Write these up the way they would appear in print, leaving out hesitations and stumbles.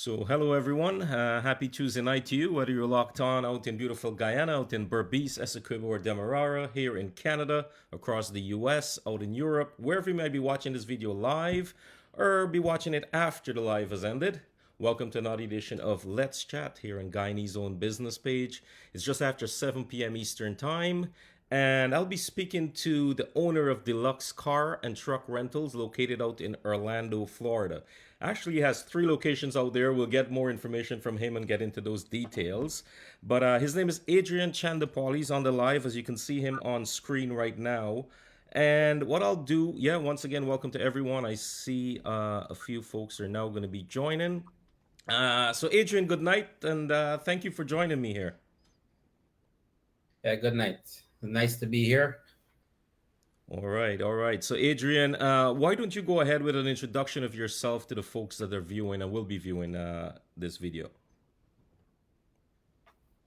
So, hello everyone. Happy Tuesday night to you, whether you're locked on out in beautiful Guyana, out in Berbice, Essequibo, or Demerara, here in Canada, across the US, out in Europe, wherever you might be watching this video live or be watching it after the live has ended. Welcome to another edition of Let's Chat here on Guyanese own business page. It's just after 7 p.m. Eastern Time, and I'll be speaking to the owner of Deluxe Car and Truck Rentals located out in Orlando, Florida. Actually, he has three locations out there. We'll get more information from him and get into those details. But his name is Adrian Chandapal. He's on the live, as you can see him on screen right now. And what I'll do, yeah, once again, welcome to everyone. I see a few folks are now going to be joining. So, Adrian, good night, and thank you for joining me here. Yeah, good night. Nice to be here. All right, all right. So, Adrian, why don't you go ahead with an introduction of yourself to the folks that are viewing and will be viewing this video?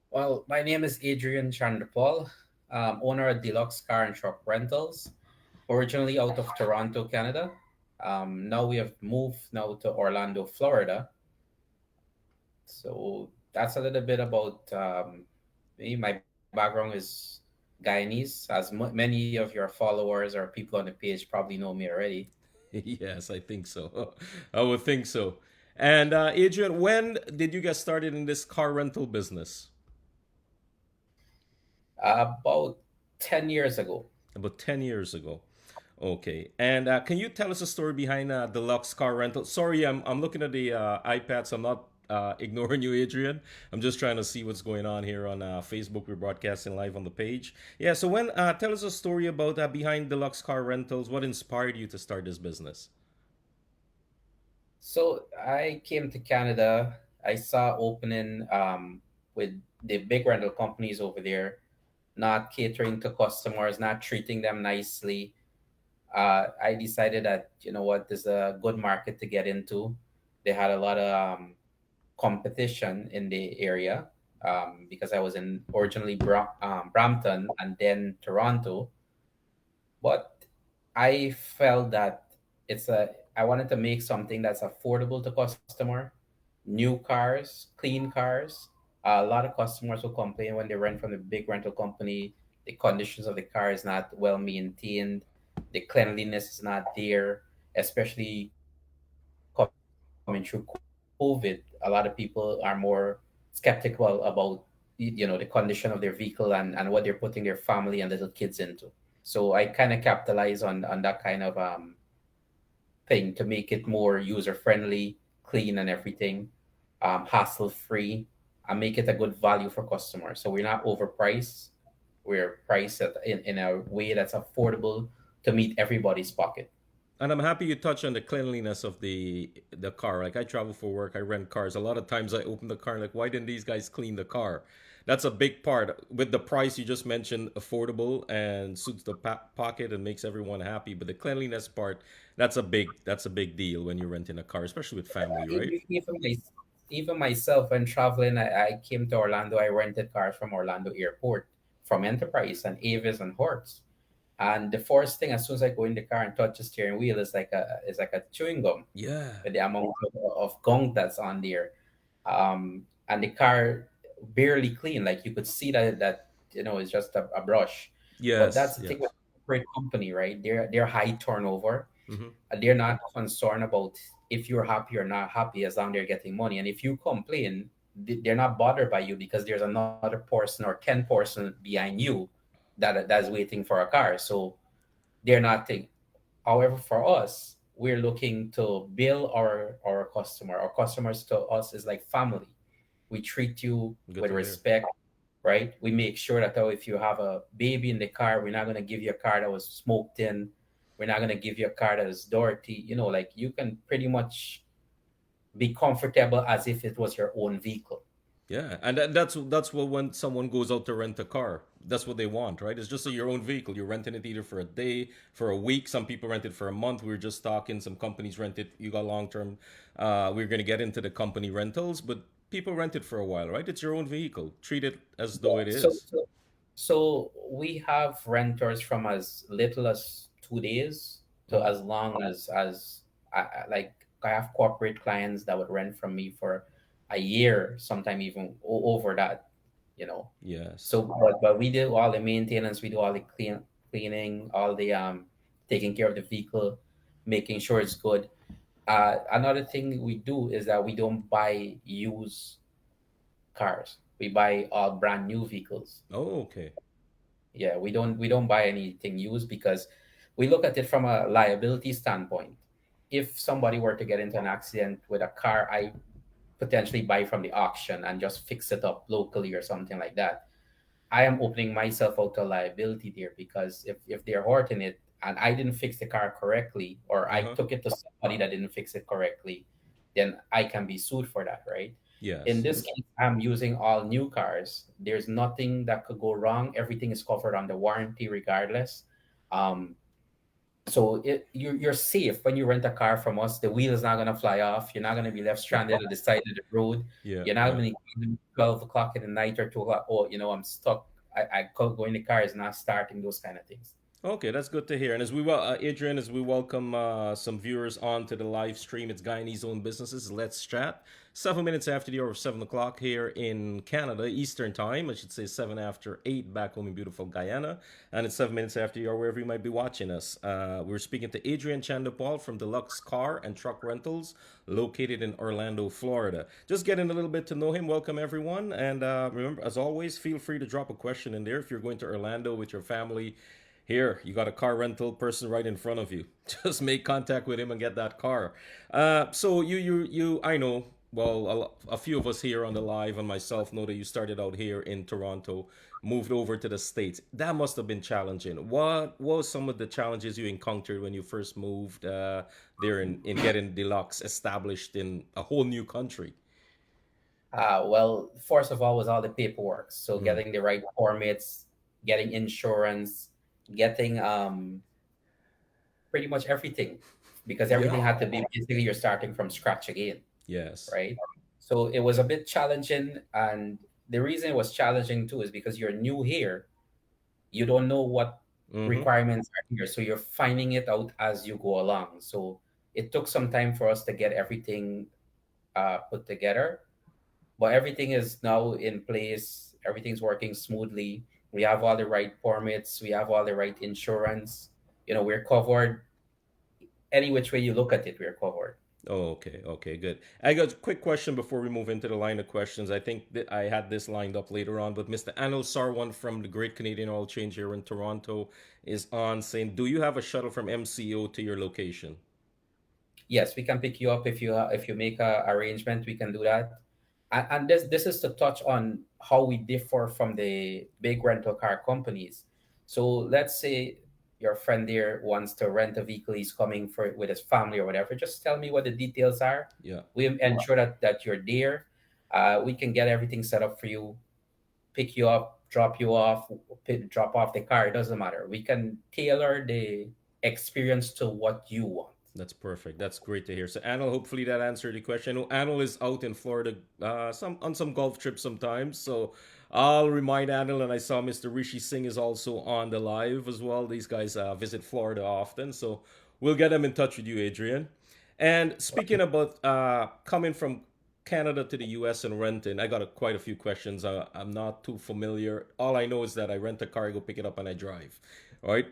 Well, my name is Adrian Chandrapal, owner of Deluxe Car and Truck Rentals, originally out of Toronto, Canada. Now we have moved now to Orlando, Florida. So that's a little bit about me. My background is Guyanese, as many of your followers or people on the page probably know me already. Yes, I think so. I would think so. And Adrian, when did you get started in this car rental business? About 10 years ago. About 10 years ago. Okay. And can you tell us a story behind Deluxe Car Rental? Sorry, I'm looking at the iPad, so I'm not ignoring you, Adrian. I'm just trying to see what's going on here on Facebook. We're broadcasting live on the page. Yeah, so when tell us a story about behind Deluxe Car Rentals. What inspired you to start this business? So I came to Canada. I saw opening with the big rental companies over there, not catering to customers, not treating them nicely. I decided that you know what, there's a good market to get into. They had a lot of competition in the area because I was in originally Brampton and then Toronto, but I felt that I wanted to make something that's affordable to customer, new cars, clean cars. A lot of customers will complain when they rent from the big rental company. The conditions of the car is not well maintained. The cleanliness is not there, especially coming through COVID. A lot of people are more skeptical about the condition of their vehicle and what they're putting their family and little kids into. So I kind of capitalize on that kind of thing to make it more user friendly, clean, and everything, hassle free, and make it a good value for customers. So we're not overpriced. We're priced in a way that's affordable to meet everybody's pocket. And I'm happy you touched on the cleanliness of the car. Like I travel for work, I rent cars. A lot of times I open the car and like, why didn't these guys clean the car? That's a big part. With the price you just mentioned, affordable and suits the pocket and makes everyone happy. But the cleanliness part, that's a big deal when you're renting a car, especially with family, right? Even, even, my, even myself, when traveling, I came to Orlando. I rented cars from Orlando Airport, from Enterprise and Avis and Hertz. And the first thing, as soon as I go in the car and touch the steering wheel, is like a chewing gum Yeah. with the amount of gunk that's on there. And the car barely clean. Like you could see that it's just a brush. But that's Yes. the thing with Yes. a great company, right? They're high turnover. Hmm. They're not concerned about if you're happy or not happy as long as they're getting money. And if you complain, they're not bothered by you because there's another person or 10 person behind you that's waiting for a car. So they're not think. However, for us, we're looking to bill our customer. Our customers to us is like family. We treat you Good with to hear. respect, right? We make sure that if you have a baby in the car, we're not gonna give you a car that was smoked in. We're not gonna give you a car that is dirty. Like you can pretty much be comfortable as if it was your own vehicle. Yeah, and that's what when someone goes out to rent a car, that's what they want, right? It's just your own vehicle. You're renting it either for a day, for a week. Some people rent it for a month. We were just talking. Some companies rent it. You got long term. We're gonna get into the company rentals, but people rent it for a while, right? It's your own vehicle. Treat it as though Yeah. it So, is. so, so we have renters from as little as 2 days to Hmm. as long as like I have corporate clients that would rent from me for a year, sometime even over that, you know. Yes. So, but we do all the maintenance, we do all the cleaning, all the taking care of the vehicle, making sure it's good. Another thing we do is that we don't buy used cars. We buy all brand new vehicles. Oh, okay. Yeah, we don't buy anything used because we look at it from a liability standpoint. If somebody were to get into an accident with a car I potentially buy from the auction and just fix it up locally or something like that, I am opening myself out to liability there, because if they're hurting it and I didn't fix the car correctly, or I Uh-huh. took it to somebody that didn't fix it correctly, then I can be sued for that, right? In Yes. this case, I'm using all new cars. There's nothing that could go wrong. Everything is covered under warranty regardless. Um, so you're safe when you rent a car from us. The wheel is not gonna fly off. You're not gonna be left stranded at the side of the road. Yeah, You're not yeah. gonna be 12 o'clock in the night or 2 o'clock. Oh, I'm stuck. I can't go in the car. Is not starting. Those kind of things. Okay, that's good to hear. And as we Adrian, as we welcome some viewers on to the live stream, it's Guyanese Own Businesses. Let's chat. 7 minutes after the hour of 7 o'clock here in Canada, Eastern Time. I should say 7 after 8 back home in beautiful Guyana, and it's 7 minutes after the hour wherever you might be watching us. We're speaking to Adrian Chandapal from Deluxe Car and Truck Rentals, located in Orlando, Florida. Just getting a little bit to know him. Welcome everyone, and remember, as always, feel free to drop a question in there if you're going to Orlando with your family. Here, you got a car rental person right in front of you. Just make contact with him and get that car. So I know. Well, a few of us here on the live and myself know that you started out here in Toronto, moved over to the States. That must have been challenging. What was some of the challenges you encountered when you first moved there in getting Deluxe established in a whole new country? Well, first of all was all the paperwork. So Mm, getting the right permits, getting insurance, getting pretty much everything, because yeah. everything had to be basically you're starting from scratch again, Yes. right? So it was a bit challenging, and the reason it was challenging too is because you're new here, you don't know what Mm-hmm. requirements are here, so you're finding it out as you go along. So it took some time for us to get everything put together, but everything is now in place. Everything's working smoothly. We have all the right permits. We have all the right insurance. We're covered any which way you look at it. We're covered. Oh, okay, okay, good. I got a quick question before we move into the line of questions. I think that I had this lined up later on, but Mr. Anil Sarwan from the Great Canadian Oil Change here in Toronto is on saying, do you have a shuttle from MCO to your location? Yes, we can pick you up if you make a arrangement. We can do that. And this is to touch on how we differ from the big rental car companies. So let's say your friend there wants to rent a vehicle. He's coming for with his family or whatever. Just tell me what the details are. Yeah, We ensure that you're there. We can get everything set up for you. Pick you up, drop you off, drop off the car. It doesn't matter. We can tailor the experience to what you want. that's perfect. That's great to hear. So, Anil, hopefully that answered the question. I know Anil is out in Florida some golf trips sometimes. So, I'll remind Anil, and I saw Mr. Rishi Singh is also on the live as well. These guys visit Florida often. So, we'll get them in touch with you, Adrian. And speaking about coming from Canada to the US and renting, I got quite a few questions. I'm not too familiar. All I know is that I rent a car, I go pick it up, and I drive. All right.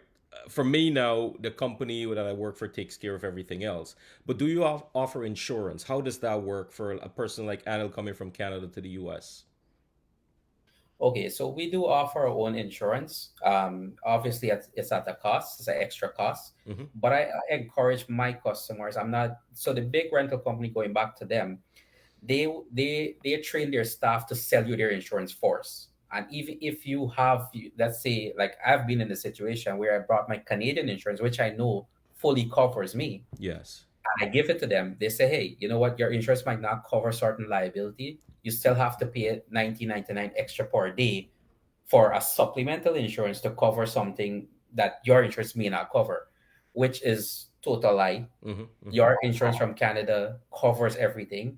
For me now, the company that I work for takes care of everything else. But do you offer insurance? How does that work for a person like Anil coming from Canada to the US? Okay, so we do offer our own insurance. Obviously, it's at a cost, it's an extra cost. Mm-hmm. But I encourage my customers. I'm not so the big rental company, going back to them. They train their staff to sell you their insurance first. And even if you have, let's say, like I've been in a situation where I brought my Canadian insurance, which I know fully covers me, Yes. I give it to them. They say, hey, you know what? Your insurance might not cover certain liability. You still have to pay 19.99 extra per day for a supplemental insurance to cover something that your insurance may not cover, which is total lie. Mm-hmm. Mm-hmm. Your insurance from Canada covers everything,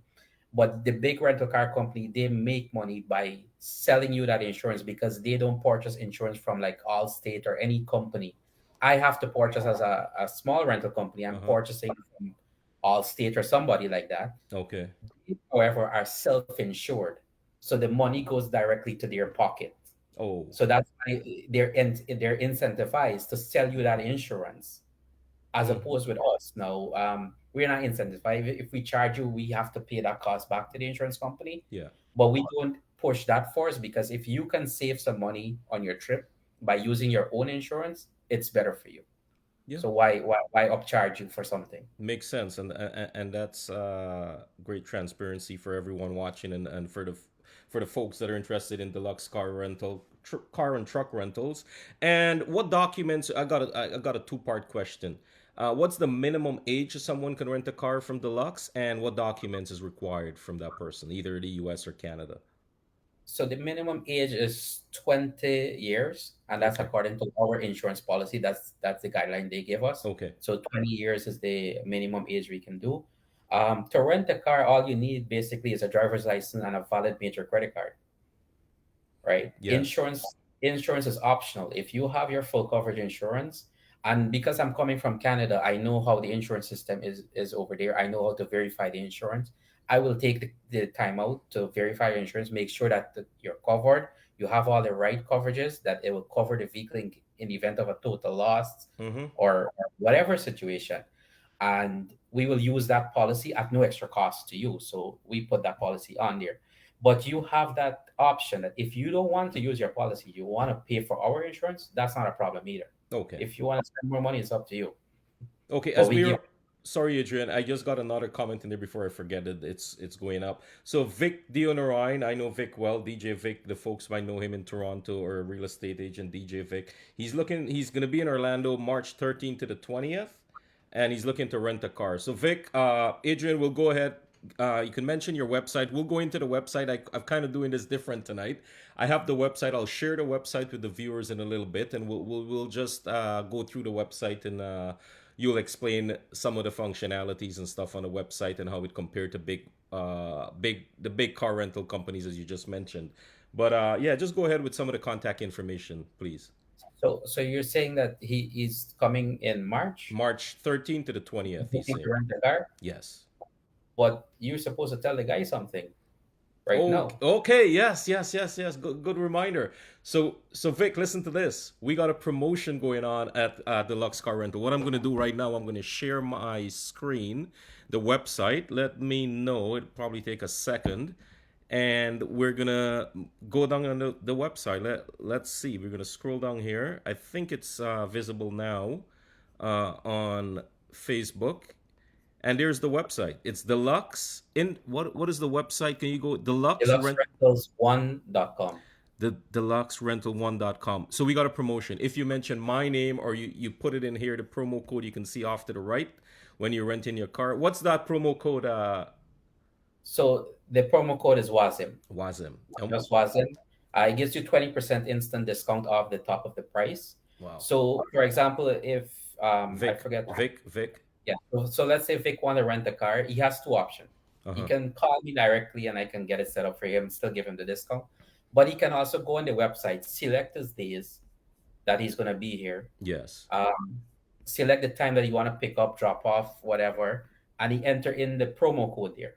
but the big rental car company, they make money by selling you that insurance because they don't purchase insurance from like Allstate or any company. I have to purchase as a small rental company. I'm Uh-huh. purchasing from Allstate or somebody like that. Okay. However, are self-insured, so the money goes directly to their pocket. Oh, So that's why they're incentivized to sell you that insurance, as hmm, opposed with us. Now, we're not incentivized. If we charge you, we have to pay that cost back to the insurance company. yeah, But we don't push that for us, because if you can save some money on your trip by using your own insurance, it's better for you. yeah. So why upcharge you for something? Makes sense, and that's great transparency for everyone watching, and for the folks that are interested in deluxe car rental, car and truck rentals. And what documents? I got a two-part question. What's the minimum age someone can rent a car from Deluxe, and what documents is required from that person, either the U.S. or Canada? So the minimum age is 20 years, and that's Okay, according to our insurance policy. That's the guideline they give us. okay, So 20 years is the minimum age we can do. To rent a car, all you need basically is a driver's license and a valid major credit card, right? yes, Insurance is optional. If you have your full coverage insurance, and because I'm coming from Canada, I know how the insurance system is over there. I know how to verify the insurance. I will take the time out to verify your insurance, make sure that you're covered, you have all the right coverages, that it will cover the vehicle in the event of a total loss, mm-hmm, or whatever situation. And we will use that policy at no extra cost to you. So we put that policy on there. But you have that option that if you don't want to use your policy, you want to pay for our insurance, that's not a problem either. okay. If you want to spend more money, it's up to you. Okay, But as we we give were, sorry, Adrian, I just got another comment in there before I forget it. It's going up. So Vic Dionarine, I know Vic well. DJ Vic, the folks might know him in Toronto, or a real estate agent. DJ Vic. He's gonna be in Orlando March 13th to the 20th, and he's looking to rent a car. So Vic, Adrian, will go ahead. You can mention your website. We'll go into the website. I'm kind of doing this different tonight. I have the website. I'll share the website with the viewers in a little bit, and we'll just go through the website, and you'll explain some of the functionalities and stuff on the website and how it compared to the big car rental companies as you just mentioned. But yeah, just go ahead with some of the contact information, please. so you're saying that he is coming in March, March 13th to the 20th, he's looking to saying. rent a car, Yes. but you're supposed to tell the guy something right Oh, now. okay. Yes, yes, yes, yes. Good reminder. So Vic, listen to this. We got a promotion going on at Deluxe Car Rental. What I'm going to do right now, I'm going to share my screen, the website. Let me know. It'll probably take a second, and we're gonna go down on the website. Let's see. We're gonna scroll down here. I think it's visible now on Facebook. And there's the website. It's Deluxe. In what is the website? Can you go Deluxe Rent DeluxeRentals1.com. the deluxerental1.com. So we got a promotion. If you mention my name, or you put it in here, the promo code you can see off to the right when you're renting your car. What's that promo code? So the promo code is WASIM. Wazim. Just WASIM. It gives you 20% instant discount off the top of the price. Wow. So, for example, if I Vic. forget, Vic. yeah. So let's say Vic want to rent a car, he has two options. He Uh-huh. can call me directly, and I can get it set up for him, still give him the discount. But he can also go on the website, select his days that he's gonna be here, Yes. select the time that you want to pick up, drop off, whatever, and he enter in the promo code there.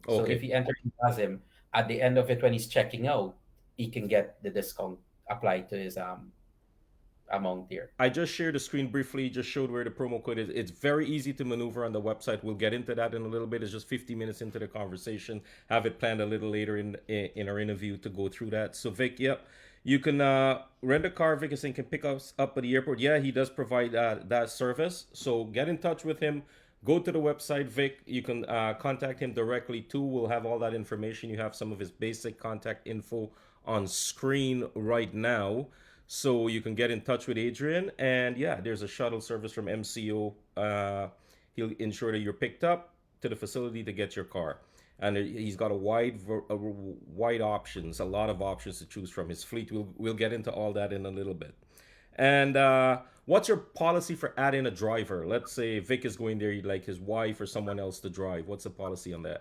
So if Okay. he enters him at the end of it when he's checking out, he can get the discount applied to his amount there. I just shared the screen briefly, just showed where the promo code is. It's very easy to maneuver on the website. We'll get into that in a little bit. It's just 50 minutes into the conversation. Have it planned a little later in our interview to go through that. So Vic, yep, you can rent a car. Vic is saying can pick us up at the airport. Yeah, he does provide that service. So get in touch with him. Go to the website, Vic. You can contact him directly too. We'll have all that information. You have some of his basic contact info on screen right now, so you can get in touch with Adrian. And yeah, there's a shuttle service from MCO. He'll ensure that you're picked up to the facility to get your car. And he's got wide options, a lot of options to choose from. His fleet. We'll get into all that in a little bit. And what's your policy for adding a driver? Let's say Vic is going there, he'd like his wife or someone else to drive. What's the policy on that?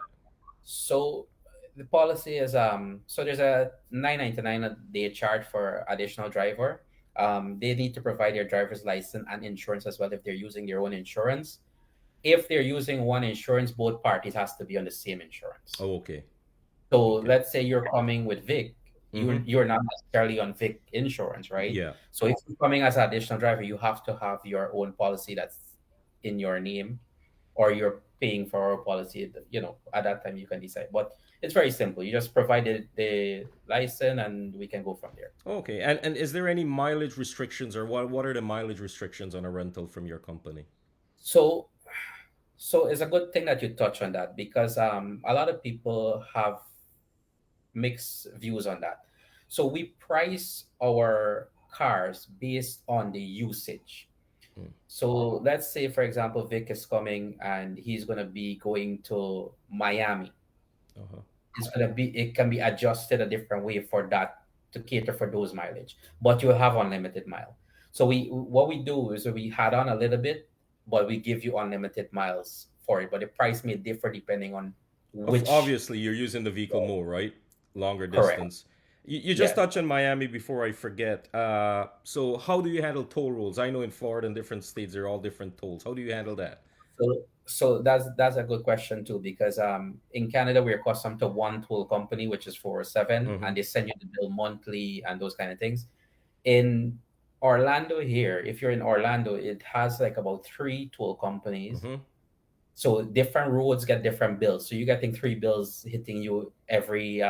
So the policy is so there's a 9.99 a day charge for additional driver. They need to provide their driver's license and insurance as well if they're using their own insurance. If they're using one insurance, both parties has to be on the same insurance. Oh, okay. So Okay. let's say you're coming with Vic, Mm-hmm. you're not necessarily on Vic insurance, right? Yeah. So if you're coming as an additional driver, you have to have your own policy that's in your name, or you're paying for our policy. At that time you can decide. But it's very simple. You just provide the license, and we can go from there. Okay. And is there any mileage restrictions, or what are the mileage restrictions on a rental from your company? So so it's a good thing that you touch on that, because a lot of people have mixed views on that. So we price our cars based on the usage. Mm. So let's say, for example, Vic is coming and he's going to be going to Miami. Uh-huh. It can be adjusted a different way for that, to cater for those mileage, but you have unlimited mile. So what we do is we had on a little bit, but we give you unlimited miles for it. But the price may differ depending on Of which. obviously you're using the vehicle more, right? Longer Correct. distance. You just Yes. touched on Miami before I forget. So how do you handle toll roads? I know in Florida and different states they're all different tolls. How do you handle that? So that's a good question too, because in Canada we're accustomed to one tool company, which is 407, Mm-hmm. and they send you the bill monthly and those kind of things. In Orlando here, if you're in Orlando, it has like about three tool companies. Mm-hmm. So different roads get different bills. So you're getting three bills hitting you every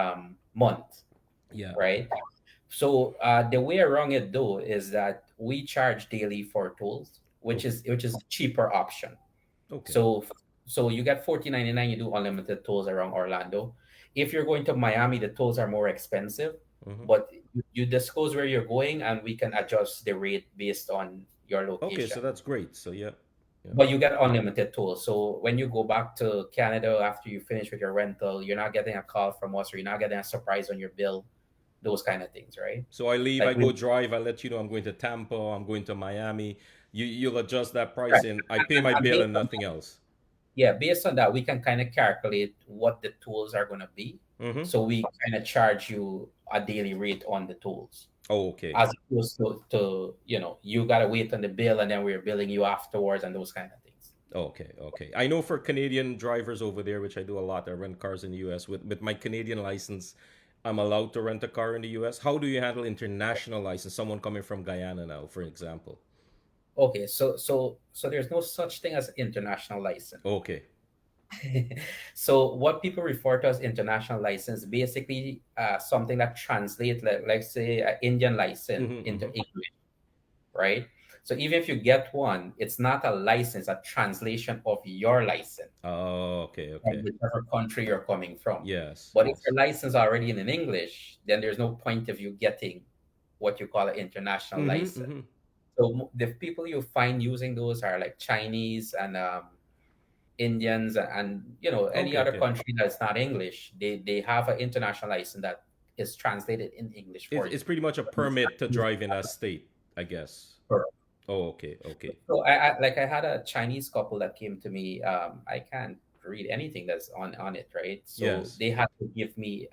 month, Yeah. right? So the way around it though is that we charge daily for tools, Okay. which is a cheaper option. Okay. So you get 14.99. You do unlimited tolls around Orlando. If you're going to Miami, the tolls are more expensive, Mm-hmm. but you disclose where you're going, and we can adjust the rate based on your Okay, location. so that's great. So yeah. Yeah. But you get unlimited tolls. So when you go back to Canada after you finish with your rental, you're not getting a call from us, or you're not getting a surprise on your bill. Those kind of things, right? So I leave, I Like go we drive, I let you know I'm going to Tampa, I'm going to Miami. You'll adjust that price Right. and I pay my And bill based and on nothing else. based on that, we can kind of calculate what the tools are going to be. Mm-hmm. So we kind of charge you a daily rate on the tools, Oh, okay. as opposed to you got to wait on the bill, and then we're billing you afterwards, and those kind of things. Okay, okay. I know for Canadian drivers over there, which I do a lot, I rent cars in the US. With my Canadian license, I'm allowed to rent a car in the US. How do you handle international license? Someone coming from Guyana now, for example. Okay, so there's no such thing as international license. Okay. So what people refer to as international license, basically something that translates, like say, an Indian license Mm-hmm, into mm-hmm. English, right? So even if you get one, it's not a license, a translation of your license Oh, okay, from okay. whichever country you're coming from. Yes, But if yes. your license already in English, then there's no point of you getting what you call an international Mm-hmm, license. mm-hmm. So the people you find using those are like Chinese and Indians, and any Okay, other okay. country that's not English. They have an international license that is translated in English for It's you. pretty much a permit to drive in a state, I guess. Oh, okay, okay. So I had a Chinese couple that came to me. I can't read anything that's on it, right? So Yes. they had to give me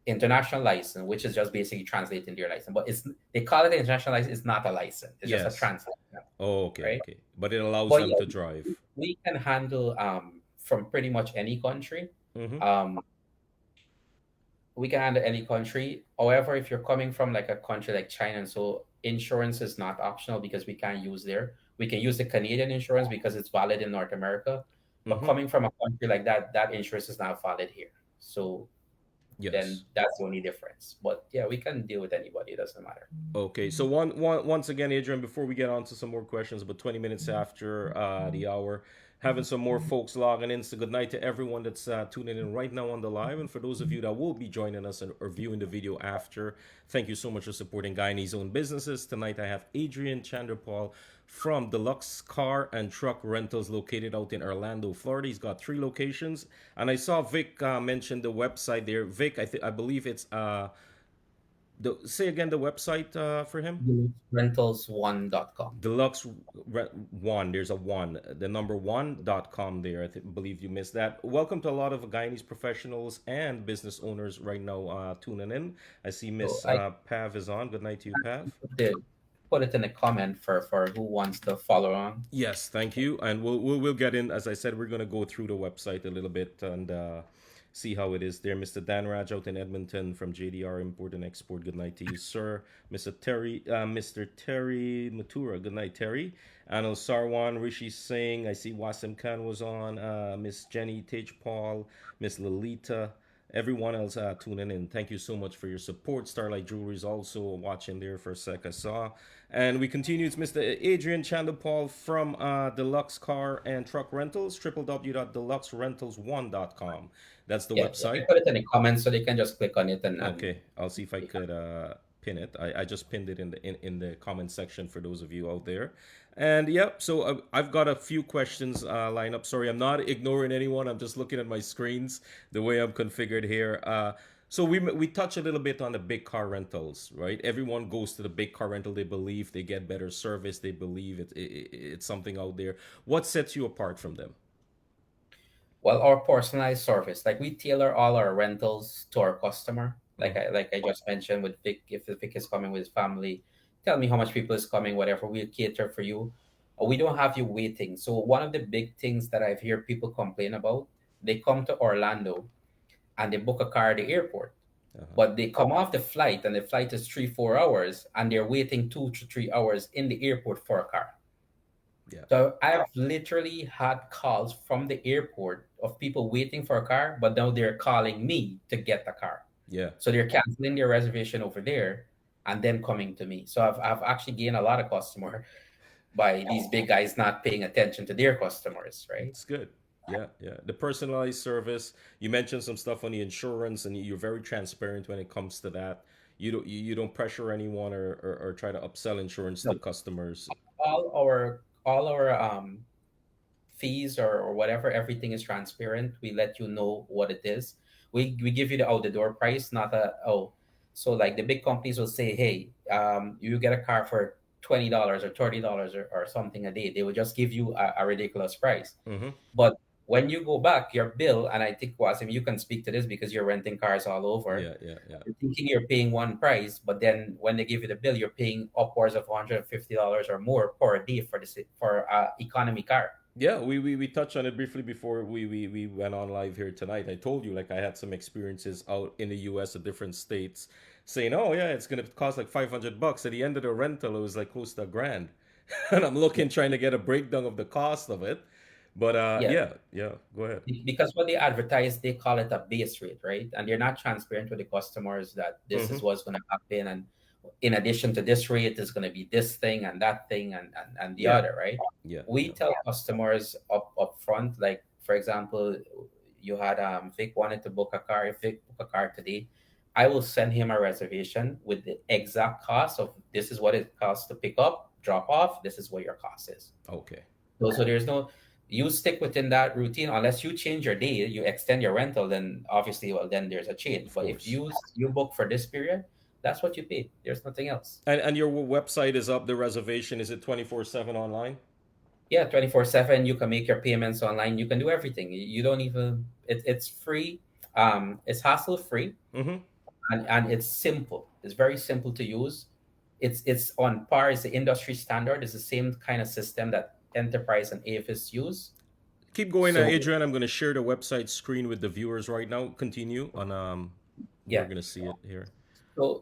international license, which is just basically translating their license. But they call it international license. It's not a license. It's just a Yes. translation, Oh, okay, right? okay. But it allows But them yeah, to drive. we can handle from pretty much any country. Mm-hmm. Um, we can handle any country. However, if you're coming from like a country like China, and so insurance is not optional because we can't use there. We can use the Canadian insurance because it's valid in North America. But Mm-hmm. coming from a country like that, that insurance is not valid here. So then Yes. that's the only difference. But yeah, we can deal with anybody. It doesn't matter. Okay. So once again, Adrian, before we get on to some more questions, but 20 minutes after the hour, having some more folks logging in. So good night to everyone that's tuning in right now on the live, and for those of you that will be joining us or viewing the video after, thank you so much for supporting Guyanese owned businesses. Tonight I have Adrian Chanderpaul from Deluxe Car and Truck Rentals, located out in Orlando, Florida. He's got 3 locations, and I saw Vic mention the website there. Vic, I believe it's say again the website for him. Rentals1.com. Deluxe one. There's a one. The number 1.com there. Believe you missed that. Welcome to a lot of Guyanese professionals and business owners right now tuning in. I see So Miss I Pav is on. Good night to you, Pav. did. put it in a comment for who wants to follow on. Yes, thank you. And we'll get in. As I said, we're gonna go through the website a little bit and see how it is there. Mr. Dan Raj out in Edmonton from JDR Import and Export. Good night to you, sir. Mr. Terry Matura. Good night, Terry. Anil Sarwan, Rishi Singh. I see Wasim Khan was on. Miss Jenny Tej Paul, Miss Lolita. Everyone else tuning in, thank you so much for your support. Starlight Jewelry is also watching there for a sec, I saw. And we continue. It's Mr. Adrian Chandapal from Deluxe Car and Truck Rentals, www.deluxerentals1.com. That's the Yeah, you website. can put it in the comments so they can just click on it and Okay, I'll see if I could pin it. I just pinned it in the comment section for those of you out there. And yep, so I've got a few questions lined up. Sorry, I'm not ignoring anyone. I'm just looking at my screens the way I'm configured here. So we touch a little bit on the big car rentals, right? Everyone goes to the big car rental. They believe they get better service. They believe it's something out there. What sets you apart from them? well, our personalized service, like we tailor all our rentals to our customer. Mm-hmm. Like I just mentioned with Vic, if Vic is coming with his family, tell me how much people is coming, whatever. We cater for you. We don't have you waiting. So one of the big things that I've heard people complain about, they come to Orlando and they book a car at the airport, Uh-huh. but they come off the flight and the flight is 3 4 hours and they're waiting 2 to 3 hours in the airport for a car. Yeah. So I've literally had calls from the airport of people waiting for a car, but now they're calling me to get the car. Yeah. So they're canceling their reservation over there and then coming to me. So I've actually gained a lot of customer by these big guys not paying attention to their customers, right? It's good. Yeah, yeah. The personalized service. You mentioned some stuff on the insurance, and you're very transparent when it comes to that. You don't pressure anyone or try to upsell insurance to No, customers. all our fees or whatever, everything is transparent. We let you know what it is. We give you the out the door price, not a oh. So like the big companies will say, hey, you get a car for $20 or $30 or something a day. They will just give you a ridiculous price. Mm-hmm. But when you go back, your bill, and I think Wasim, you can speak to this because you're renting cars all over. Yeah, yeah, yeah. You're thinking you're paying one price, but then when they give you the bill, you're paying upwards of $150 or more per day for for economy car. Yeah, we touched on it briefly before we went on live here tonight. I told you like I had some experiences out in the US at different states saying, oh yeah, it's gonna cost like $500. At the end of the rental, it was like close to a grand. And I'm looking trying to get a breakdown of the cost of it. But Yeah, yeah, yeah, go ahead. because what they advertise, they call it a base rate, right? And they're not transparent with the customers that this Mm-hmm. is what's going to happen. And in addition to this rate, is going to be this thing and that thing and the Yeah, other, right? yeah, We yeah. tell customers up front, like, for example, you had Vic wanted to book a car. If Vic book a car today, I will send him a reservation with the exact cost of this is what it costs to pick up, drop off. This is what your cost is. Okay. So there's no, you stick within that routine unless you change your day, you extend your rental, then obviously, well, then there's a change. Of But if course. you book for this period, that's what you pay. There's nothing else. And your website is up, the reservation, is it 24/7 online? Yeah, 24/7. You can make your payments online. You can do everything. You don't even. It's free. It's hassle free, Mm-hmm. and it's simple. It's very simple to use. It's on par. It's the industry standard. It's the same kind of system that enterprise and AFS use. Keep going, So Adrian. I'm going to share the website screen with the viewers right now. Continue on. We're yeah. going to see it here.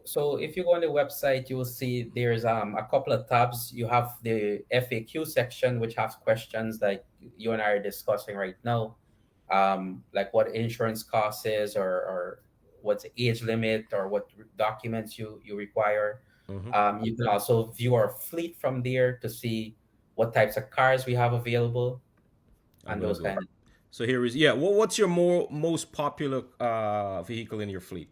So if you go on the website, you will see there's a couple of tabs. You have the FAQ section, which has questions like you and I are discussing right now, like what insurance cost is, or what's the age limit, or what documents you require. Mm-hmm. You can also view our fleet from there to see what types of cars we have available I'm and going to those go. kind of. So here is, yeah. What's your most popular vehicle in your fleet?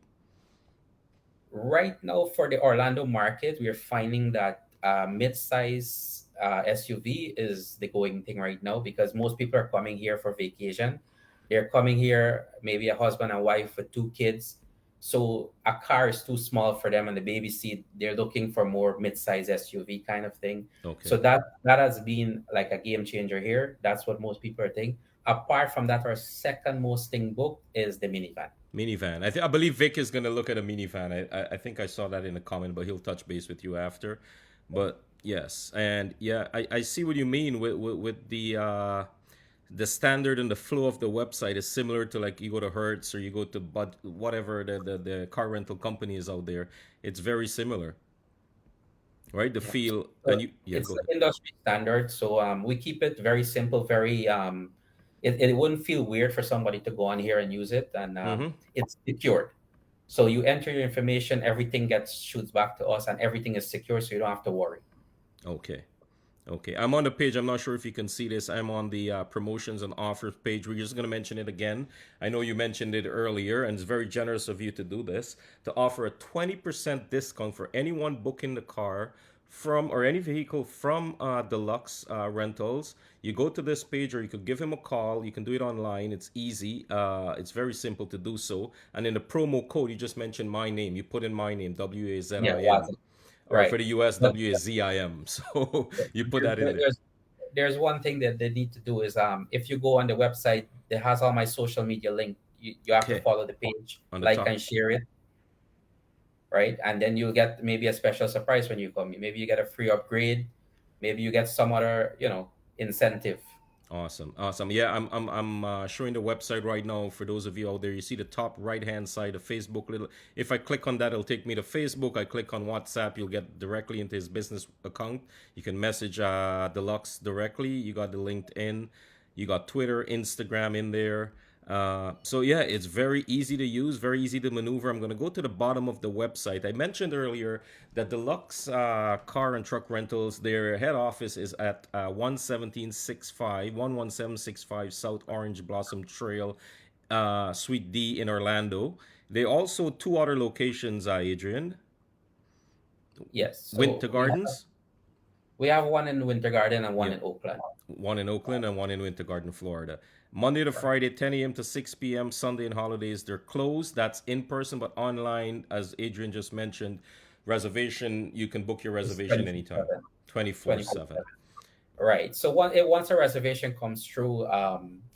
Right now, for the Orlando market, we are finding that mid-size SUV is the going thing right now because most people are coming here for vacation. They're coming here, maybe a husband and wife with 2 kids. So a car is too small for them and the baby seat. They're looking for more mid-size SUV kind of thing. So Okay. that has been like a game changer here. That's what most people are thinking. Apart from that, our second most thing booked is the minivan. Minivan. I believe Vic is going to look at a minivan. I think I saw that in a comment, but he'll touch base with you after. But yes, and yeah, I see what you mean with the standard and the flow of the website is similar to like you go to Hertz or you go to but whatever the car rental company is out there. It's very similar, right? The Yeah. feel So and you yeah, it's go the ahead. industry standard. So we keep it very simple, very it wouldn't feel weird for somebody to go on here and use it, and Mm-hmm. it's secured. So you enter your information, everything gets shoots back to us, and everything is secure, so you don't have to worry. Okay. Okay, I'm on the page. I'm not sure if you can see this. I'm on the promotions and offers page. We're just going to mention it again. I know you mentioned it earlier, and it's very generous of you to do this to offer a 20% discount for anyone booking the car from or any vehicle from Deluxe Rentals. You go to this page, or you could give him a call. You can do it online. It's easy. It's very simple to do so. And in the promo code, you just mentioned my name. You put in my name, Yeah, WAZIM, was or for right. the US, But WAZIM. So you put there's, that in there. there's one thing that they need to do is if you go on the website, it has all my social media link. You have to Okay. follow the page, On the like top. and share it, right? And then you'll get maybe a special surprise when you come. Maybe you get a free upgrade. Maybe you get some other, incentive. Awesome. Awesome. Yeah, I'm showing the website right now for those of you out there. You see the top right hand side of Facebook little if I click on that it'll take me to Facebook. I click on WhatsApp, you'll get directly into his business account. You can message Deluxe directly. You got the LinkedIn, you got Twitter, Instagram in there. So yeah, it's very easy to use, very easy to maneuver. I'm going to go to the bottom of the website. I mentioned earlier that Deluxe Car and Truck Rentals, their head office is at 11765 South Orange Blossom Trail, Suite D in Orlando. They also two other locations, Adrian. Yes. Winter So Gardens, we have one in Winter Garden and one yeah, in Oakland. one in Oakland and one in Winter Garden, Florida. Monday to Right. Friday, 10 a.m. to 6 p.m. Sunday and holidays, they're closed. That's in person, but online, as Adrian just mentioned, reservation, you can book your It's reservation anytime, 24/7. 24 24. 7. Right. So once a reservation comes through,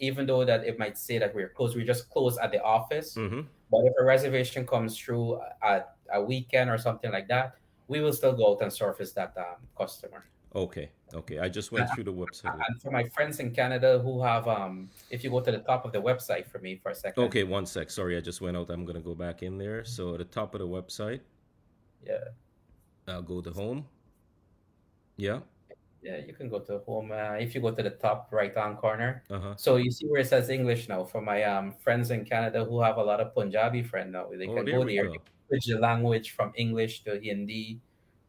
even though that it might say that we're closed, we just close at the office. Mm-hmm. But if a reservation comes through at a weekend or something like that, we will still go out and surface that customer. Okay. Okay. I just And went through the website. and for my friends in Canada who have, if you go to the top of the website for me for a second, Okay, one sec. Sorry, I just went out. I'm going to go back in there. So at the top of the website, yeah, I'll go to home. Yeah. yeah, you can go to home. If you go to the top right hand corner, Uh huh. so you see where it says English now. For my friends in Canada who have a lot of Punjabi friends now, they Oh, can there go we there, go. switch the language from English to Hindi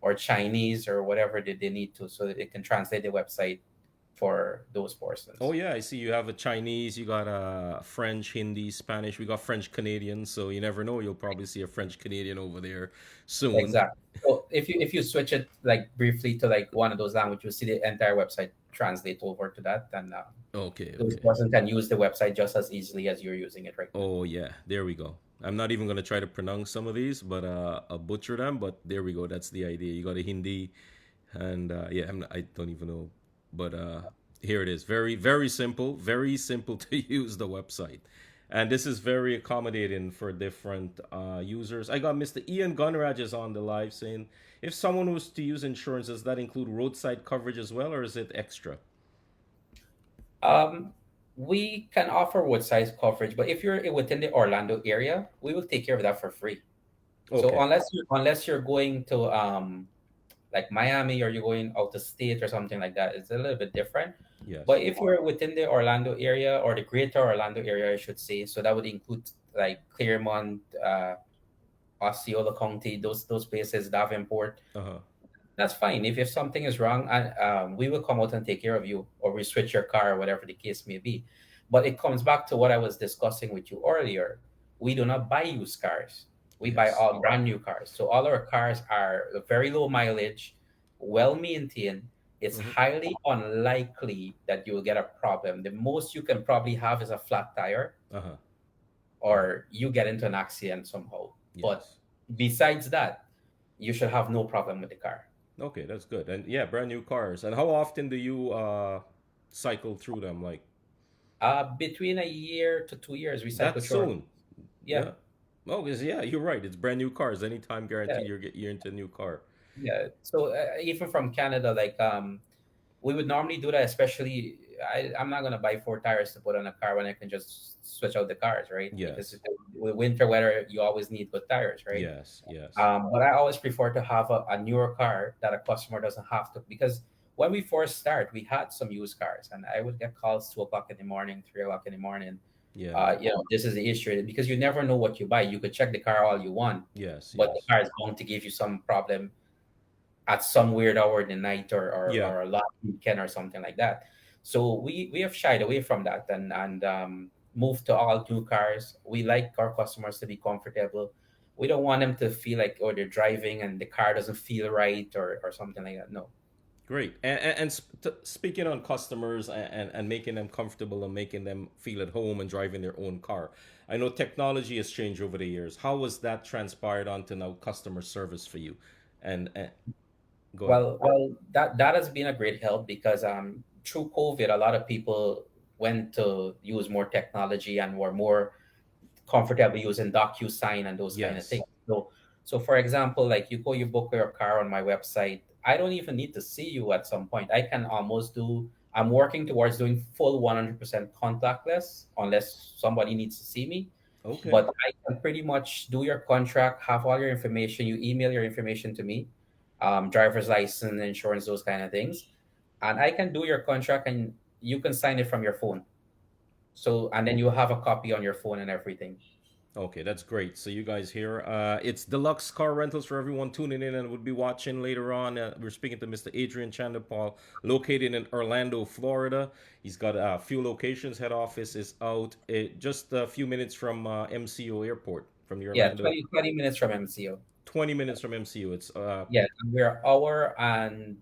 or Chinese or whatever they need to, so that they can translate the website for those Oh persons. yeah, I see you have a Chinese, you got a French, Hindi, Spanish. We got French Canadian, so you never know. You'll probably see a French Canadian over there soon. Exactly. So if you switch it like briefly to like one of those languages, you'll see the entire website translate over to that, and Okay, those okay. person can use the website just as easily as you're using it right now. Oh yeah, there we go. I'm not even gonna try to pronounce some of these, but I'll butcher them. But there we go. That's the idea. You got a Hindi, and yeah, I don't even know, but here it is. Very very simple to use the website, and this is very accommodating for different users. I got Mr. Ian Gunraj is on the live saying, if someone was to use insurance, does that include roadside coverage as well, or is it extra? Um, we can offer wood size coverage, but if you're within the Orlando area, we will take care of that for free. So Okay. unless you're going to like Miami or you're going out of state or something like that, it's a little bit different. Yes. But if you're within the Orlando area or the greater Orlando area, I should say, so that would include like Claremont, Osceola County, those places, Davenport. Uh huh. That's fine. If something is wrong, and we will come out and take care of you, or we switch your car, or whatever the case may be. But it comes back to what I was discussing with you earlier. We do not buy used cars. We buy Yes. all brand new cars. So all our cars are very low mileage, well maintained. It's Mm-hmm. highly unlikely that you will get a problem. The most you can probably have is a flat tire, Uh huh. or you get into an accident somehow. But Yes. besides that, you should have no problem with the car. Okay, that's good. And yeah, brand new cars. And how often do you cycle through them? Like Between a year to 2 years, we cycle that through our. soon? Yeah, Yeah. Oh, because yeah, you're right. It's brand new cars. Anytime yeah, guaranteed you're into a new car. Yeah. So even from Canada, like we would normally do that, especially I'm not gonna buy four tires to put on a car when I can just switch out the cars, right? Because Yes, with winter weather, you always need good tires, right? yes, yes, But I always prefer to have a newer car that a customer doesn't have to, because when we first start, we had some used cars, and I would get calls 2 o'clock in the morning, 3 o'clock in the morning. yeah, This is the issue, because you never know what you buy. You could check the car all you want, yes, but the yes, car is going to give you some problem at some weird hour in the night, yeah. or a long weekend or something like that. So we have shied away from that, and moved to all new cars. We like our customers to be comfortable. We don't want them to feel like, oh, they're driving and the car doesn't feel right, or something like that. No. Great. And speaking on customers and making them comfortable and making them feel at home and driving their own car, I know technology has changed over the years. How was that transpired onto now customer service for you? And go ahead. Well, that has been a great help, because through COVID, a lot of people went to use more technology and were more comfortable using DocuSign and those kind of Yes. things. So for example, like you book your car on my website. I don't even need to see you at some point. I can almost do. I'm working towards doing full 100% contactless, unless somebody needs to see me. Okay. But I can pretty much do your contract, have all your information. You email your information to me, driver's license, insurance, those kind of things, and I can do your contract, and you can sign it from your phone. So, and then you have a copy on your phone and everything. Okay, that's great. So you guys here, it's Deluxe Car Rentals for everyone tuning in and would be watching later on. We're speaking to Mr. Adrian Chandapal, located in Orlando, Florida. He's got a few locations. Head office is out just a few minutes from MCO Airport, from the Yeah, Orlando. 20 minutes from MCO. 20 minutes from MCO. It's Yeah, and we're about an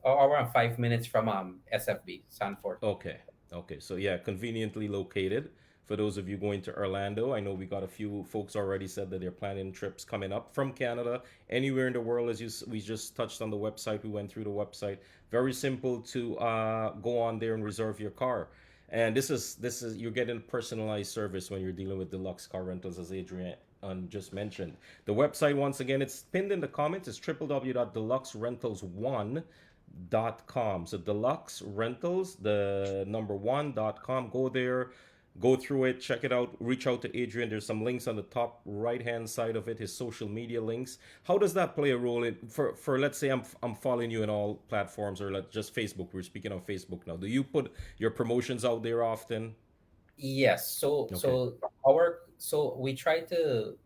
hour and 5 minutes from SFB, Sanford. Okay. Okay. So yeah, conveniently located. For those of you going to Orlando, I know we got a few folks already said that they're planning trips coming up from Canada, anywhere in the world. We just touched on the website, we went through the website. Very simple to go on there and reserve your car. And this is you're getting personalized service when you're dealing with Deluxe Car Rentals, as Adrian just mentioned. The website, once again, it's pinned in the comments. It's www.deluxerentals1.com. So Deluxe Rentals, the number 1.com. Go there, go through it, check it out, reach out to Adrian. There's some links on the top right hand side of it, his social media links. How does that play a role in for let's say I'm following you in all platforms, or just Facebook. We're speaking on Facebook now. Do you put your promotions out there often? Yes. So Okay. we try to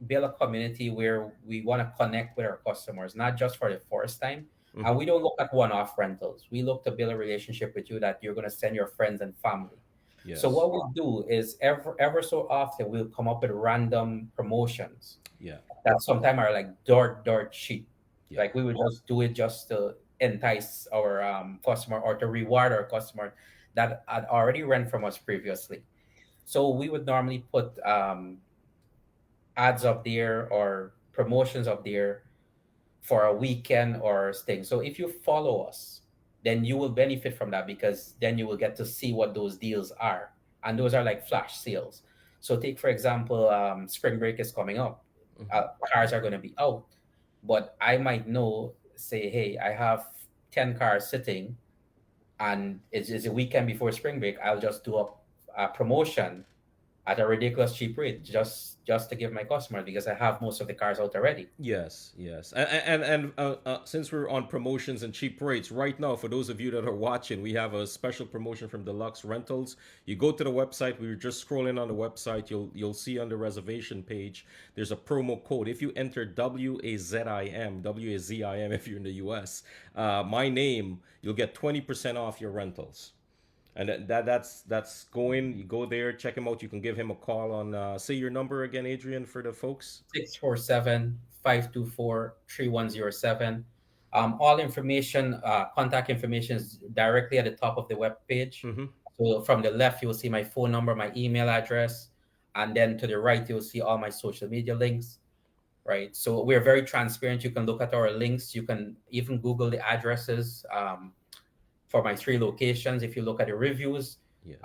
build a community where we want to connect with our customers, not just for the first time. And Mm-hmm. we don't look at one-off rentals. We look to build a relationship with you that you're going to send your friends and family. So Yes. what we do is ever so often we'll come up with random promotions Yeah. that sometimes are like dirt cheap. Yeah. Like we would just do it just to entice our customer, or to reward our customer that had already rent from us previously. So we would normally put ads up there or promotions up there for a weekend or thing. So if you follow us, then you will benefit from that, because then you will get to see what those deals are. And those are like flash sales. So take, for example, spring break is coming up. Mm-hmm. Cars are going to be out, but I might know, say, hey, I have 10 cars sitting, and it's a weekend before spring break. I'll just do a promotion at a ridiculous cheap rate, just to give my customers, because I have most of the cars out already. Yes, yes, and since we're on promotions and cheap rates right now, for those of you that are watching, we have a special promotion from Deluxe Rentals. You go to the website. We were just scrolling on the website. You'll see on the reservation page there's a promo code. If you enter WAZIM if you're in the U.S., my name, you'll get 20% off your rentals. And that's going. You go there, check him out. You can give him a call on. Say your number again, Adrian, for the folks. 647-524-3107. All information, contact information is directly at the top of the web page. Mm-hmm. So from the left, you'll see my phone number, my email address, and then to the right, you'll see all my social media links. Right. So we're very transparent. You can look at our links. You can even Google the addresses for my three locations. If you look at the reviews, Yes.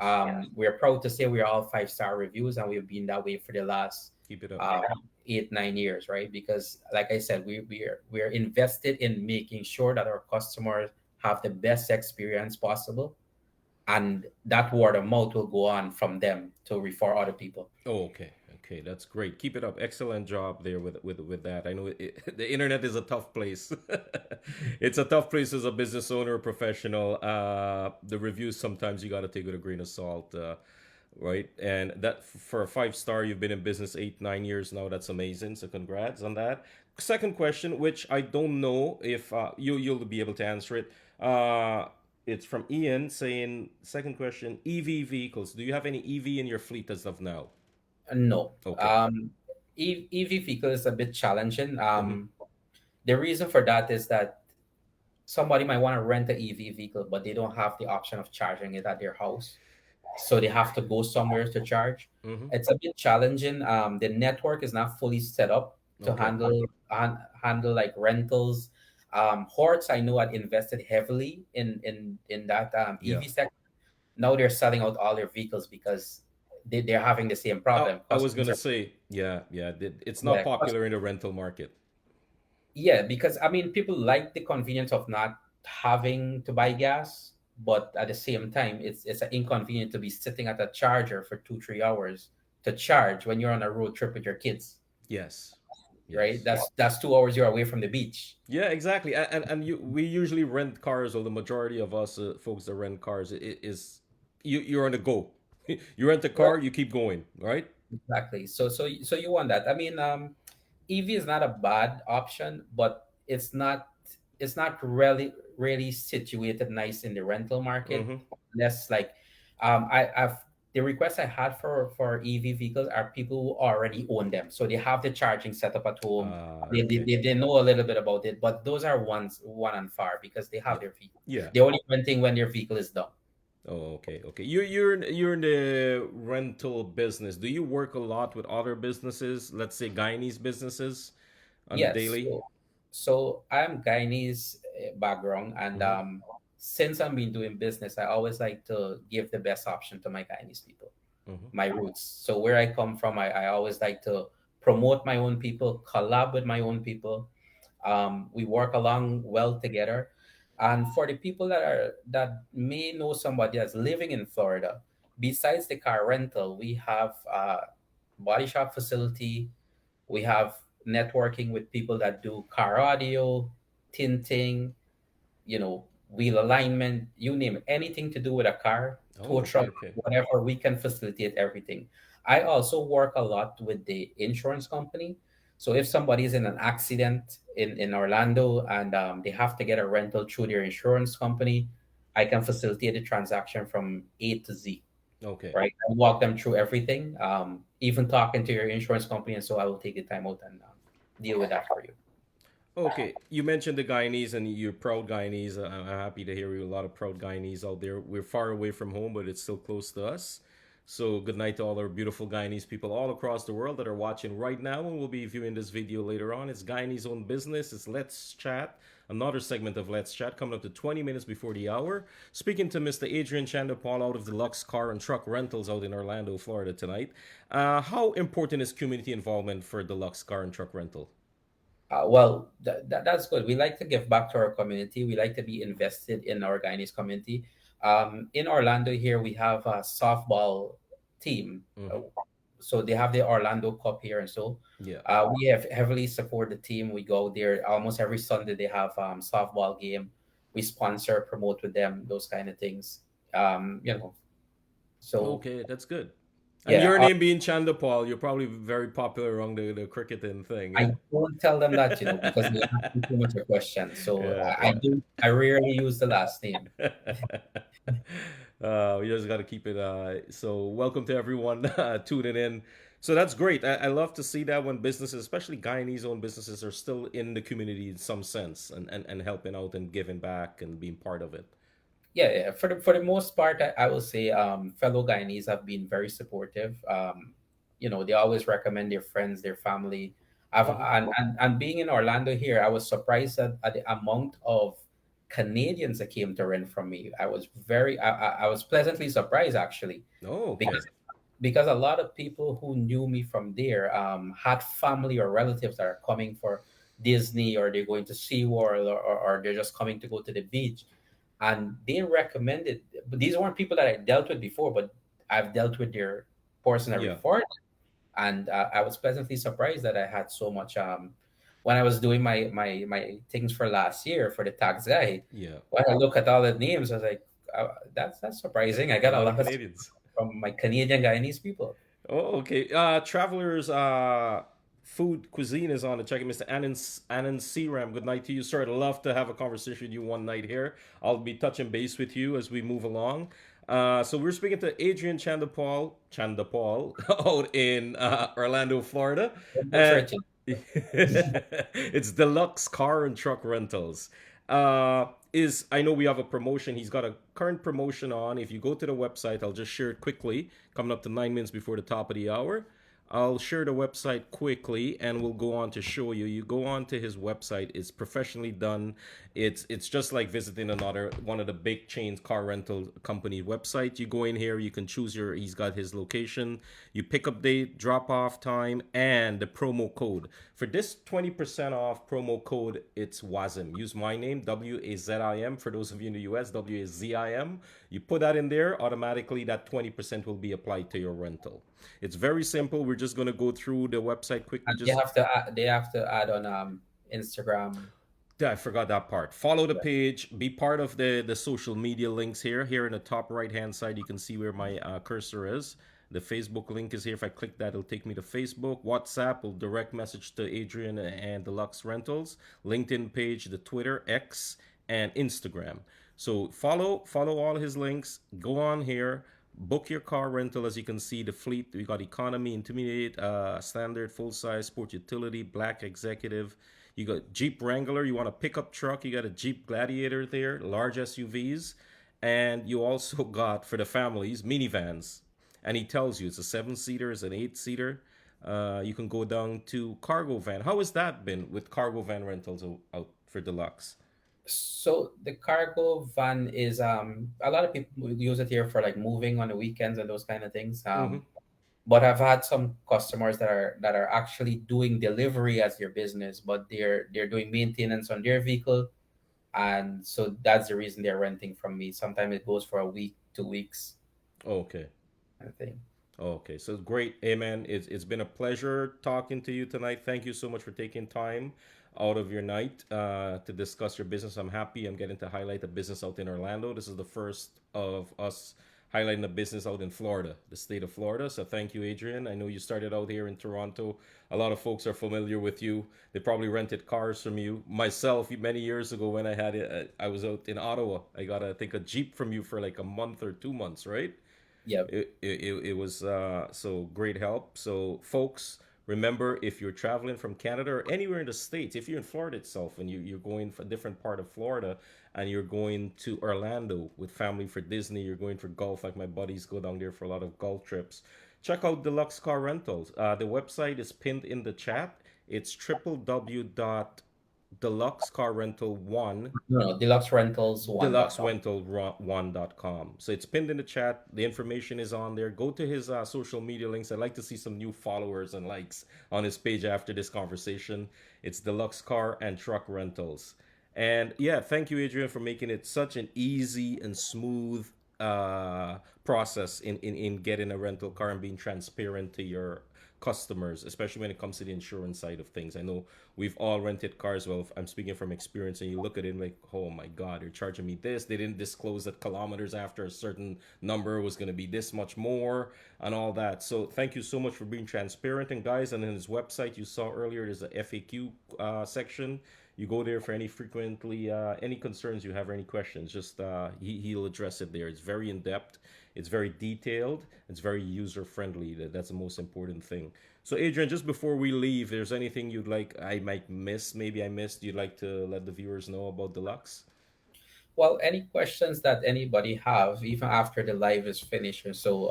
we're proud to say we are all 5-star reviews, and we've been that way for the last Keep it up. um, 8 9 years, right? Because like I said, we're invested in making sure that our customers have the best experience possible, and that word of mouth will go on from them to refer other people. Oh, okay. Okay, that's great. Keep it up. Excellent job there with that. I know the internet is a tough place. It's a tough place as a business owner or professional. The reviews sometimes you got to take with a grain of salt, right? And that for a 5 star, you've been in business 8 9 years now. That's amazing. So congrats on that. Second question, which I don't know if you'll be able to answer it. It's from Ian saying, second question, EV vehicles. Do you have any EV in your fleet as of now? No. Okay. EV vehicle is a bit challenging. Mm-hmm. The reason for that is that somebody might want to rent an EV vehicle, but they don't have the option of charging it at their house. So they have to go somewhere to charge. Mm-hmm. It's a bit challenging. The network is not fully set up to Okay. handle like rentals. Horts, I know, had invested heavily in that Yeah. EV sector. Now they're selling out all their vehicles because they're having the same problem. I was Customers gonna are, say, yeah, yeah. It's not yeah, popular in the rental market. yeah, because I mean, people like the convenience of not having to buy gas, but at the same time, it's an inconvenient to be sitting at a charger for 2 3 hours to charge when you're on a road trip with your kids, Yes. right? Yes. That's 2 hours you're away from the beach. Yeah, exactly. We usually rent cars, or the majority of us folks that rent cars is you're on the go. You rent a Right. car, you keep going, right? Exactly. So you want that. I mean, EV is not a bad option, but it's not really situated nice in the rental market. Mm-hmm. Less like, I've the requests I had for EV vehicles are people who already own them, so they have the charging setup at home. Okay. They know a little bit about it, but those are ones one and far because they Yeah. have their vehicle. Yeah. They're only renting when their vehicle is done. Oh, okay, okay. You're in the rental business. Do you work a lot with other businesses? Let's say Guyanese businesses on the Yes. daily. So I'm Guyanese background, and Mm-hmm. since I've been doing business, I always like to give the best option to my Guyanese people, Mm-hmm. my roots. So where I come from, I always like to promote my own people, collab with my own people. We work along well together. And for the people that may know somebody that's living in Florida, besides the car rental, we have a body shop facility. We have networking with people that do car audio, tinting, wheel alignment, you name it, anything to do with a car, Oh, tow okay, truck, okay. whatever, we can facilitate everything. I also work a lot with the insurance company. So if somebody is in an accident in Orlando and they have to get a rental through their insurance company, I can facilitate the transaction from A to Z, Okay. right? I walk them through everything, even talking to your insurance company. And so I will take the time out and deal with that for you. Okay, you mentioned the Guyanese and you're proud Guyanese. I'm happy to hear you. A lot of proud Guyanese out there. We're far away from home, but it's still close to us. So good night to all our beautiful Guyanese people all across the world that are watching right now and will be viewing this video later on. It's Guyanese own business. It's Let's Chat. Another segment of Let's Chat coming up to 20 minutes before the hour. Speaking to Mr. Adrian Chandapal out of Deluxe Car and Truck Rentals out in Orlando, Florida tonight. How important is community involvement for Deluxe Car and Truck Rental? Well, that's good. We like to give back to our community. We like to be invested in our Guyanese community. In Orlando here, we have a softball team. Mm-hmm. So they have the Orlando Cup here, and so Yeah. we have heavily support the team. We go there almost every Sunday. They have softball game. We sponsor, promote with them, those kind of things. You know, so Okay, that's good. And yeah, your name being Chandapal, you're probably very popular among the cricketing thing, I yeah? don't tell them that, because they ask me too much a question. So Yeah, I yeah. do. I rarely use the last name. We just got to keep it. So, welcome to everyone tuning in. So, that's great. I love to see that when businesses, especially Guyanese owned businesses, are still in the community in some sense and helping out and giving back and being part of it. Yeah, yeah. For the most part, I will say fellow Guyanese have been very supportive. They always recommend their friends, their family. Hmm. And being in Orlando here, I was surprised at the amount of Canadians that came to rent from me. I was pleasantly surprised actually, Oh, because okay. because a lot of people who knew me from there had family or relatives that are coming for Disney, or they're going to SeaWorld, or they're just coming to go to the beach. And they recommended, but these weren't people that I dealt with before, but I've dealt with their person that Yeah, referred. And I was pleasantly surprised that I had so much. When I was doing my things for last year for the tax guy, yeah. when I look at all the names, I was like, that's surprising. I A got a lot of lot of Canadians. from my Canadian Guyanese people. Oh, okay. Travelers, food cuisine is on the check. Mr. Anand Searam, good night to you, sir. I'd love to have a conversation with you one night here. I'll be touching base with you as we move along. So we're speaking to Adrian Chandapal out in Orlando, Florida. And Church. it's Deluxe Car and Truck Rentals. Is I know we have a promotion. He's got a current promotion on. If you go to the website, I'll just share it quickly. Coming up to 9 minutes before the top of the hour. I'll share the website quickly and we'll go on to show you. You go on to his website. It's professionally done. It's just like visiting another one of the big chains car rental company website. You go in here, you can choose your he's got his location, you pick up date, drop off time, and the promo code. For this 20% off promo code, it's WAZIM. Use my name, WAZIM. For those of you in the US, WAZIM. You put that in there, automatically that 20% will be applied to your rental. It's very simple. We're just going to go through the website quickly. And Just they have to add on Instagram. yeah, I forgot that part. Follow the page. Be part of the social media links here. Here in the top right hand side, you can see where my cursor is. The Facebook link is here. If I click that, it'll take me to Facebook. WhatsApp will direct message to Adrian and Deluxe Rentals. LinkedIn page, the Twitter, X, and Instagram. So follow all his links. Go on here. Book your car rental. As you can see, the fleet, we got economy, intermediate, standard, full size, sport utility, black executive. You got Jeep Wrangler. You want a pickup truck. You got a Jeep Gladiator there, large SUVs. And you also got, for the families, minivans. And he tells you it's a 7-seater, it's an 8-seater. You can go down to cargo van. How has that been with cargo van rentals out for Deluxe? So the cargo van is a lot of people use it here for like moving on the weekends and those kind of things. Mm-hmm. But I've had some customers that are actually doing delivery as their business, but they're doing maintenance on their vehicle, and so that's the reason they're renting from me. Sometimes it goes for a week, 2 weeks, Okay. kind of thing. Okay, so great. Hey man, it's been a pleasure talking to you tonight. Thank you so much for taking time out of your night to discuss your business. I'm happy I'm getting to highlight the business out in Orlando. This is the first of us highlighting the business out in Florida, the state of Florida. So thank you, Adrian. I know you started out here in Toronto. A lot of folks are familiar with you. They probably rented cars from you. Myself, many years ago when I had it, I was out in Ottawa. I got, I think, a Jeep from you for like a month or 2 months, right? Yeah. It was so great help. So, folks, remember if you're traveling from Canada or anywhere in the States, if you're in Florida itself and you're going for a different part of Florida and you're going to Orlando with family for Disney, you're going for golf, like my buddies go down there for a lot of golf trips, check out Deluxe Car Rentals. The website is pinned in the chat. It's www.deluxecarrental1 No, no, deluxerentals1.com. deluxerental1.com. So it's pinned in the chat. The information is on there. Go to his social media links. I'd like to see some new followers and likes on his page after this conversation. It's Deluxe Car and Truck Rentals. And yeah, thank you, Adrian, for making it such an easy and smooth process in getting a rental car and being transparent to your customers, especially when it comes to the insurance side of things. I know we've all rented cars. Well, I'm speaking from experience, and you look at it and like, oh my God, you're charging me this. They didn't disclose that kilometers after a certain number was going to be this much more and all that. So thank you so much for being transparent. And guys, and in his website you saw earlier, there's a FAQ section. You go there for any frequently any concerns you have or any questions. Just he'll address it there. It's very in depth. It's very detailed. It's very user friendly. That's the most important thing. So Adrian, just before we leave, there's anything you'd like I might miss? Maybe I missed. You'd like to let the viewers know about Deluxe? Well, any questions that anybody have, even after the live is finished. So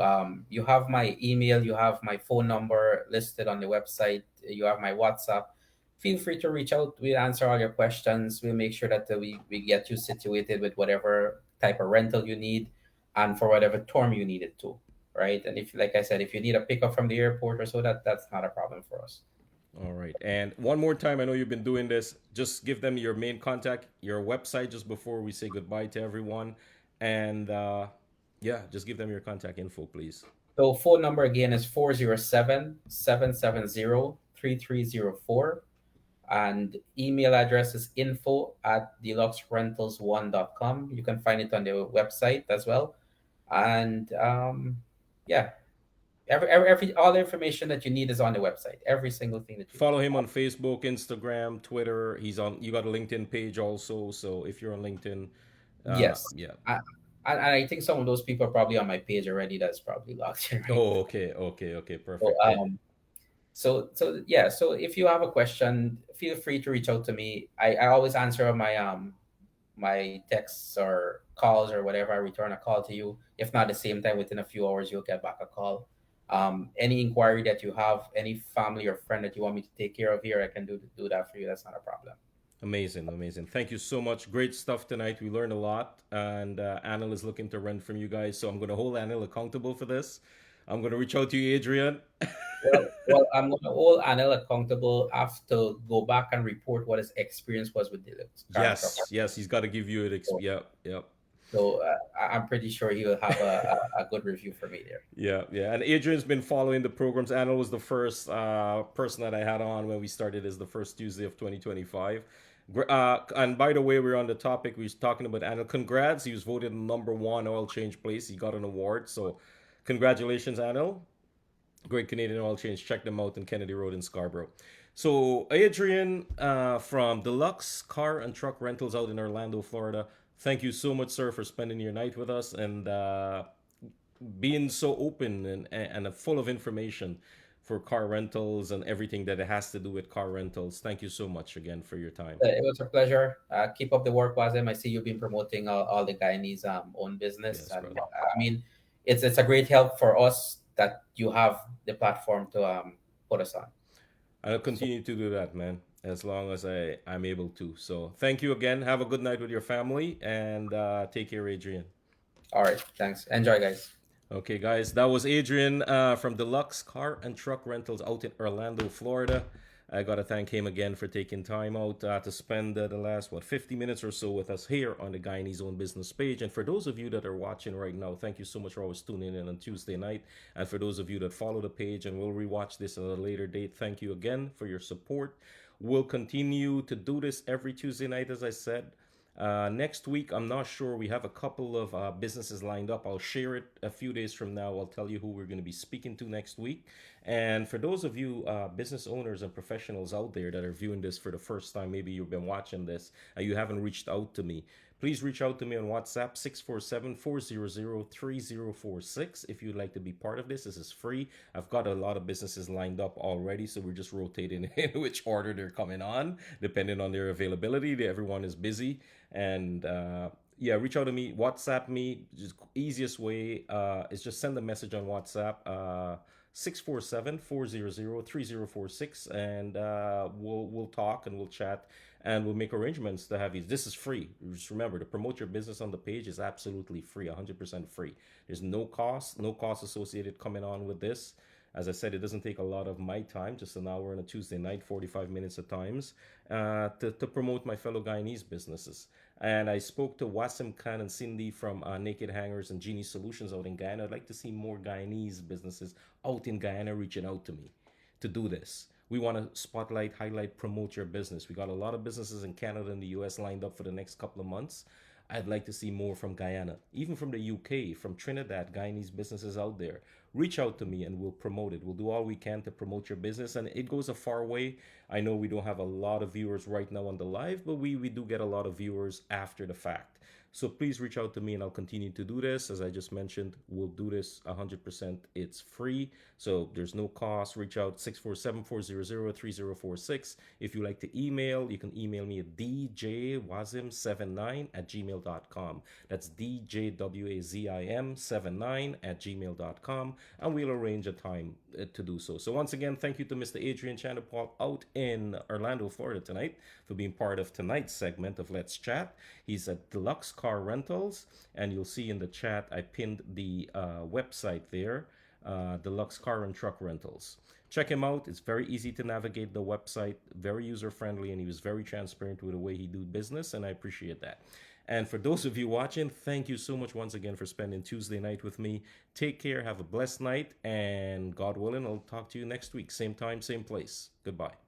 you have my email, you have my phone number listed on the website, you have my WhatsApp. Feel free to reach out. We'll answer all your questions. We'll make sure that we get you situated with whatever type of rental you need and for whatever term you need it to. right? And if, like I said, if you need a pickup from the airport or so, that's not a problem for us. All right. And one more time, I know you've been doing this. Just give them your main contact, your website, just before we say goodbye to everyone. And yeah, just give them your contact info, please. So phone number again is 407-770-3304. And email address is info@deluxerentals1.com. You can find it on the website as well. And yeah, all the information that you need is on the website. Every single thing that you need. Follow him on Facebook, Instagram, Twitter. He's on. You got a LinkedIn page also. So if you're on LinkedIn, Yes. yeah. I, and I think some of those people are probably on my page already. That's probably logged in right Oh, now. okay, okay, okay, So, perfect. And so yeah. So if you have a question, feel free to reach out to me. I always answer my texts or calls or whatever. I return a call to you. If not the same time, within a few hours, you'll get back a call. Any inquiry that you have, any family or friend that you want me to take care of here, I can do that for you. That's not a problem. amazing, amazing. Thank you so much. Great stuff tonight. We learned a lot, and Anil is looking to rent from you guys. So I'm going to hold Anil accountable for this. I'm going to reach out to you, Adrian. Well, I'm going to hold Anel accountable. I have to go back and report what his experience was with Deluxe car and truck. Yes, yes, he's got to give you it. So, Yep, yep. I'm pretty sure he will have a good review for me there. Yeah, yeah. And Adrian's been following the programs. Anil was the first person that I had on when we started as the first Tuesday of 2025. And by the way, we're on the topic. We was talking about Anil. Congrats. He was voted number one oil change place. He got an award. So congratulations, Anil. Great Canadian Oil Change. Check them out in Kennedy Road in Scarborough. So Adrian from Deluxe Car and Truck Rentals out in Orlando, Florida. Thank you so much, sir, for spending your night with us and being so open and full of information for car rentals and everything that it has to do with car rentals. Thank you so much again for your time. It was a pleasure. Keep up the work, Wazim. I see you've been promoting all the Guyanese own business, Yes, and brother. I mean, it's a great help for us that you have the platform to put us on. I'll So, continue to do that, man, as long as I'm able to. So thank you again. Have a good night with your family and take care, Adrian. all right, thanks. Enjoy, guys. Okay, guys, that was Adrian from Deluxe Car and Truck Rentals out in Orlando, Florida. I gotta thank him again for taking time out to spend the last 50 minutes or so with us here on the Guyanese Own Business page. And for those of you that are watching right now, thank you so much for always tuning in on Tuesday night. And for those of you that follow the page and will rewatch this at a later date, thank you again for your support. We'll continue to do this every Tuesday night, as I said. Next week, I'm not sure. We have a couple of businesses lined up. I'll share it a few days from now. I'll tell you who we're going to be speaking to next week. And for those of you business owners and professionals out there that are viewing this for the first time, maybe you've been watching this and you haven't reached out to me, please reach out to me on WhatsApp 647-400-3046 if you'd like to be part of this. This is free. I've got a lot of businesses lined up already, so we're just rotating in which order they're coming on, depending on their availability. Everyone is busy. And yeah, reach out to me, WhatsApp me. Just easiest way is just send a message on WhatsApp. 647-400-3046, and we'll talk and we'll chat and we'll make arrangements to have you. This is free. Just remember, to promote your business on the page is absolutely free, 100% free. There's no cost associated coming on with this. As I said, it doesn't take a lot of my time, just an hour on a Tuesday night, 45 minutes at times, to promote my fellow Guyanese businesses. And I spoke to Wasim Khan and Cindy from Naked Hangers and Genie Solutions out in Guyana. I'd like to see more Guyanese businesses out in Guyana reaching out to me to do this. We want to spotlight, highlight, promote your business. We got a lot of businesses in Canada and the US lined up for the next couple of months. I'd like to see more from Guyana, even from the UK, from Trinidad, Guyanese businesses out there. Reach out to me and we'll promote it. We'll do all we can to promote your business, and it goes a far way. I know we don't have a lot of viewers right now on the live, but we do get a lot of viewers after the fact. So please reach out to me and I'll continue to do this. As I just mentioned, we'll do this 100%. It's free. So there's no cost. Reach out 647-400-3046. If you like to email, you can email me at djwazim79@gmail.com. That's djwazim79@gmail.com. and we'll arrange a time to do so. So once again, thank you to Mr. Adrian Chanderpaul out in Orlando, Florida tonight for being part of tonight's segment of Let's Chat. He's at Deluxe Car Rentals, and you'll see in the chat I pinned the website there, Deluxe Car and Truck Rentals. Check him out. It's very easy to navigate the website, very user friendly, and he was very transparent with the way he do business, and I appreciate that. And for those of you watching, thank you so much once again for spending Tuesday night with me. Take care, have a blessed night, and God willing, I'll talk to you next week. Same time, same place. Goodbye.